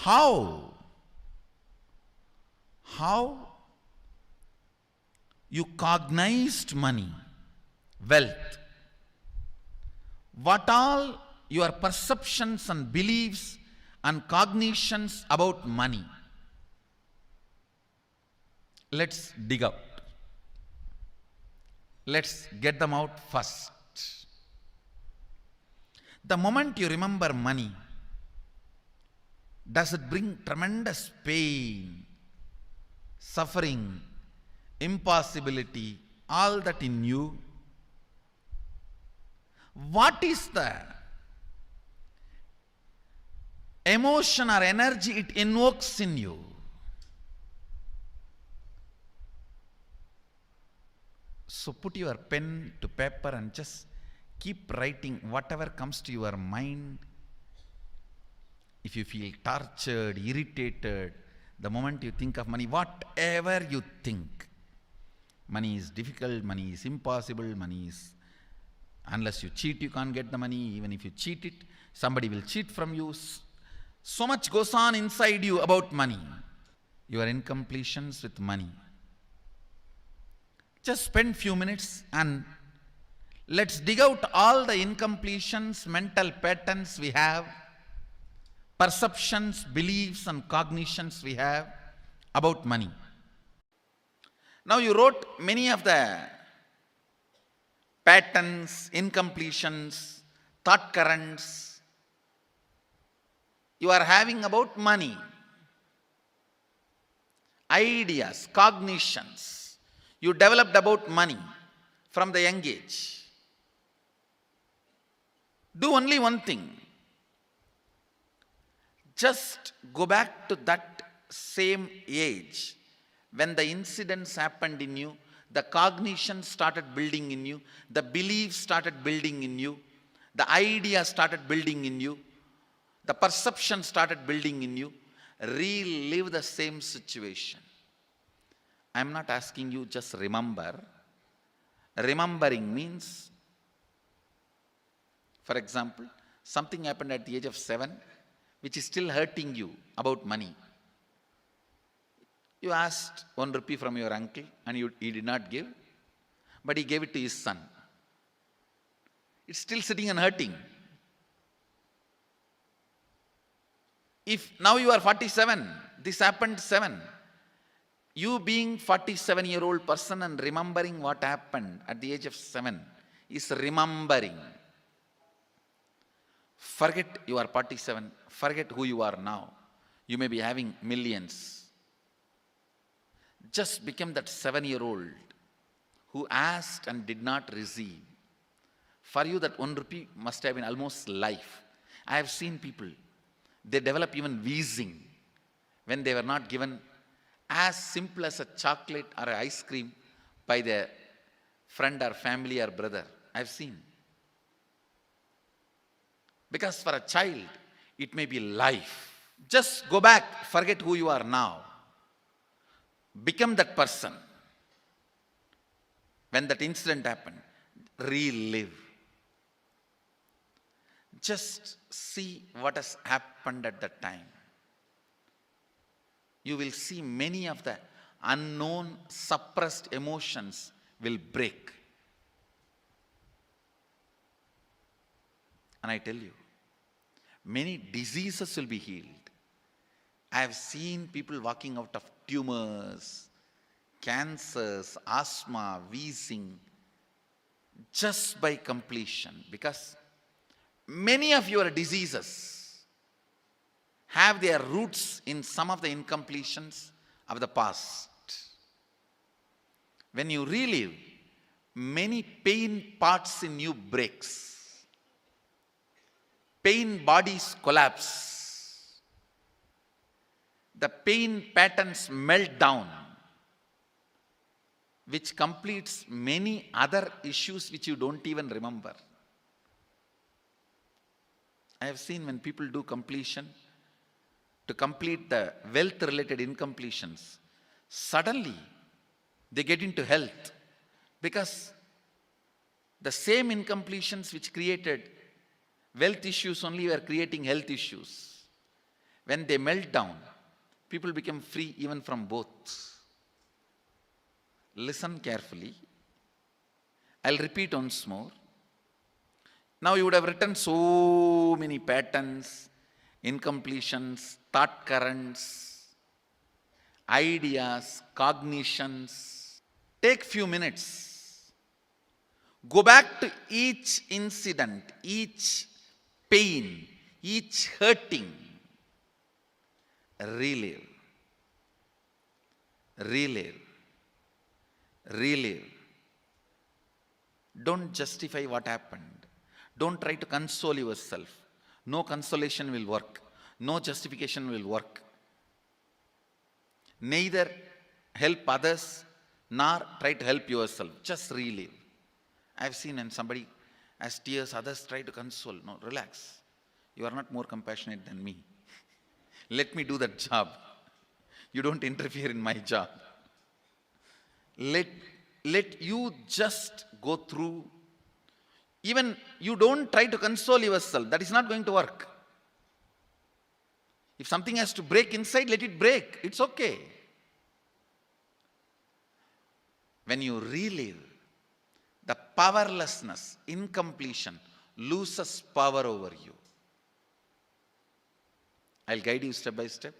how you cognized money, wealth, what all your perceptions and beliefs and cognitions about money. Let's dig out. Let's get them out first. The moment you remember money, does it bring tremendous pain, suffering, impossibility, all that in you? What is the emotion or energy it invokes in you? So put your pen to paper and just keep writing whatever comes to your mind. If you feel tortured, irritated, the moment you think of money, whatever you think, money is difficult, money is impossible, money is, unless you cheat, you can't get the money. Even if you cheat it, somebody will cheat from you. So much goes on inside you about money. Your incompletions with money. Just spend few minutes and let's dig out all the incompletions, mental patterns we have, perceptions, beliefs and cognitions we have about money. Now you wrote many of the patterns, incompletions, thought currents you are having about money, ideas, cognitions you developed about money from the young age. Do only one thing. Just go back to that same age when the incidents happened in you, the cognition started building in you, the beliefs started building in you, the ideas started building in you, the perception started building in you. Relive the same situation. I am not asking you just remember. Remembering means, for example, something happened at the age of 7 which is still hurting you about money. You asked 1 rupee from your uncle and he did not give, but he gave it to his son. It's still sitting and hurting. If now you are 47, this happened 7. You being 47-year-old person and remembering what happened at the age of 7 is remembering. Forget you are 47. Forget who you are now. You may be having millions. Just become that 7-year-old who asked and did not receive. For you that 1 rupee must have been almost life. I have seen people, they develop even wheezing when they were not given as simple as a chocolate or an ice cream by their friend or family or brother. I have seen. Because for a child, it may be life. Just go back, forget who you are now. Become that person. When that incident happened, relive. Just see what has happened at that time. You will see many of the unknown, suppressed emotions will break. And I tell you, many diseases will be healed. I have seen people walking out of tumors, cancers, asthma, wheezing, just by completion. Because many of your diseases have their roots in some of the incompletions of the past. When you relive, many pain parts in you breaks. Pain bodies collapse. The pain patterns melt down, which completes many other issues which you don't even remember. I have seen when people do completion, to complete the wealth-related incompletions, suddenly they get into health, because the same incompletions which created wealth issues only were creating health issues. When they melt down, people become free even from both. Listen carefully. I'll repeat once more. Now you would have written so many patterns, incompletions, thought currents, ideas, cognitions. Take few minutes. Go back to each incident, each pain, each hurting. Relive. Relive. Relive. Don't justify what happened. Don't try to console yourself. No consolation will work. No justification will work. Neither help others nor try to help yourself. Just relive. I've seen when somebody has tears, others try to console. No, relax. You are not more compassionate than me. Let me do that job. You don't interfere in my job. Let you just go through. Even you don't try to console yourself. That is not going to work. If something has to break inside, let it break. It's okay. When you relive, the powerlessness, incompletion, loses power over you. I'll guide you step by step.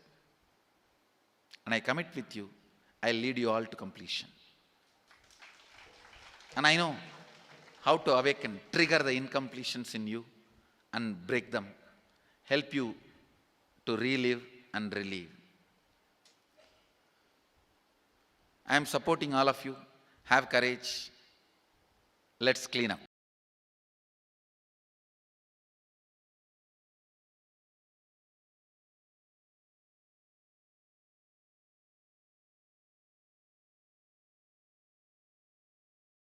And I commit with you, I'll lead you all to completion. And I know how to awaken, trigger the incompletions in you and break them. Help you to relive and relieve. I am supporting all of you. Have courage. Let's clean up.